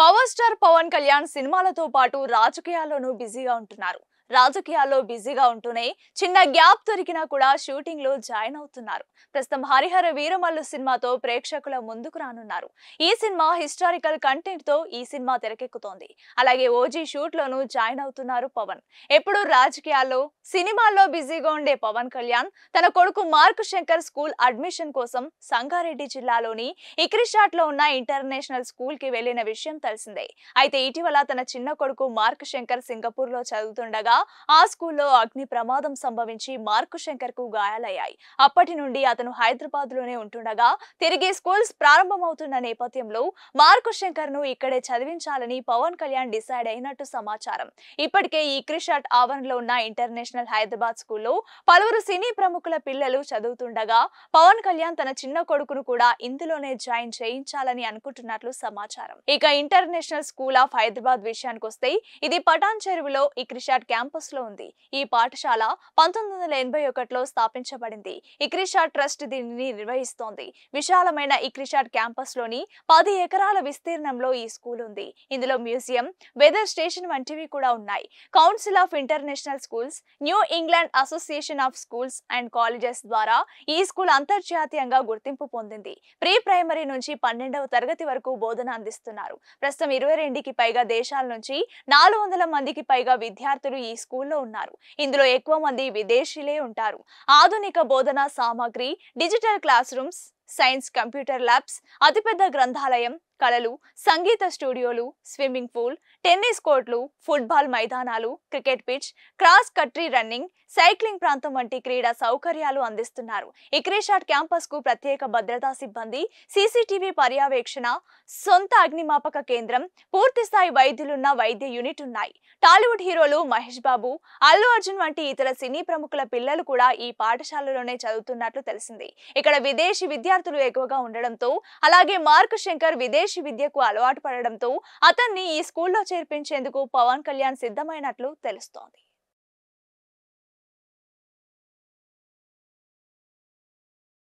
Power star Pawan Kalyan సినిమాలతో పాటు రాజకీయాల్లోనూ బిజీగా ఉంటున్నారు. రాజకీయాల్లో బిజీగా ఉంటూనే చిన్న గ్యాప్ దొరికినా కూడా షూటింగ్ లో జాయిన్ అవుతున్నారు. ప్రస్తుతం హరిహర వీరమల్లు సినిమాతో ప్రేక్షకుల ముందుకు రానున్నారు. ఈ సినిమా హిస్టారికల్ కంటెంట్ తో ఈ సినిమా తెరకెక్కుతోంది. అలాగే ఓజీ షూట్ లోనూ జాయిన్ అవుతున్నారు పవన్. ఎప్పుడు రాజకీయాల్లో సినిమాల్లో బిజీగా ఉండే పవన్ కళ్యాణ్ తన కొడుకు మార్క్ శంకర్ స్కూల్ అడ్మిషన్ కోసం సంగారెడ్డి జిల్లాలోని ఇక్రిషాట్ లో ఉన్న ఇంటర్నేషనల్ స్కూల్ కి వెళ్లిన విషయం తెలిసిందే. అయితే ఇటీవల తన చిన్న కొడుకు మార్క్ శంకర్ సింగపూర్ లో చదువుతుండగా ఆ స్కూల్లో అగ్ని ప్రమాదం సంభవించి మార్క్ శంకర్ కు గాయాలయ్యాయి. అప్పటి నుండి అతను హైదరాబాద్ లోనే ఉంటుండగా తిరిగి స్కూల్స్ ప్రారంభమవుతున్న నేపథ్యంలో మార్క్ శంకర్ ను ఇక్కడే చదివించాలని పవన్ కళ్యాణ్ డిసైడ్ అయినట్టు సమాచారం. ఇప్పటికే ఈ క్రిషాట్ ఆవరణలో ఉన్న ఇంటర్నేషనల్ హైదరాబాద్ స్కూల్లో పలువురు సినీ ప్రముఖుల పిల్లలు చదువుతుండగా పవన్ కళ్యాణ్ తన చిన్న కొడుకును కూడా ఇందులోనే జాయిన్ చేయించాలని అనుకుంటున్నట్లు సమాచారం. ఇక ఇంటర్నేషనల్ స్కూల్ ఆఫ్ హైదరాబాద్ విషయానికి వస్తే ఇది పటాన్ చెరువులో ఈ క్రిషాట్ క్యాంపస్ లో ఉంది. ఈ పాఠశాల 1981లో స్థాపించబడింది. ఈ క్రిషాట్ ట్రస్ట్ దీనిని నిర్వహిస్తోంది. విశాలమైన ఈ క్రిషాట్ క్యాంపస్ లోని 10 ఎకరాల విస్తీర్ణంలో ఈ స్కూల్ ఉంది. ఇందులో మ్యూజియం, వెదర్ స్టేషన్ వంటివి కూడా ఉన్నాయి. Council of international schools, new England association of schools and colleges ద్వారా ఈ స్కూల్ అంతర్జాతీయంగా గుర్తింపు పొందింది. ప్రీ ప్రైమరీ నుంచి 12వ తరగతి వరకు బోధన అందిస్తున్నారు. ప్రస్తుతం 22కి పైగా దేశాల నుంచి 400 మందికి పైగా విద్యార్థులు ఈ స్కూల్లో ఉన్నారు. ఇందులో ఎక్కువ మంది విదేశీయులే ఉంటారు. ఆధునిక బోధనా సామాగ్రి, digital class rooms, science computer labs, అతిపెద్ద గ్రంథాలయం, కళలు, సంగీత స్టూడియోలు, స్విమ్మింగ్ పూల్, టెన్నిస్ కోర్టులు, ఫుట్బాల్ మైదానాలు, cricket pitch, cross country running, cycling ప్రాంతం వంటి క్రీడా సౌకర్యాలు అందిస్తున్నారు. ఈ క్రిషాట్ క్యాంపస్ కు ప్రత్యేక భద్రతా సిబ్బంది, సీసీటీవీ పర్యవేక్షణ, సొంత అగ్నిమాపక కేంద్రం, పూర్తిస్థాయి వైద్యులున్న వైద్య యూనిట్ ఉన్నాయి. టాలీవుడ్ హీరోలు మహేష్ బాబు, అల్లు అర్జున్ వంటి ఇతర సినీ ప్రముఖుల పిల్లలు కూడా ఈ పాఠశాలలోనే చదువుతున్నట్లు తెలిసింది. ఇక్కడ విదేశీ విద్యార్థులు ఎక్కువగా ఉండడంతో, అలాగే మార్క్ శంకర్ విదేశీ విద్యకు అలవాటు పడడంతో అతన్ని ఈ స్కూల్లో చేర్పించేందుకు పవన్ కళ్యాణ్ సిద్ధమైనట్లు తెలుస్తోంది.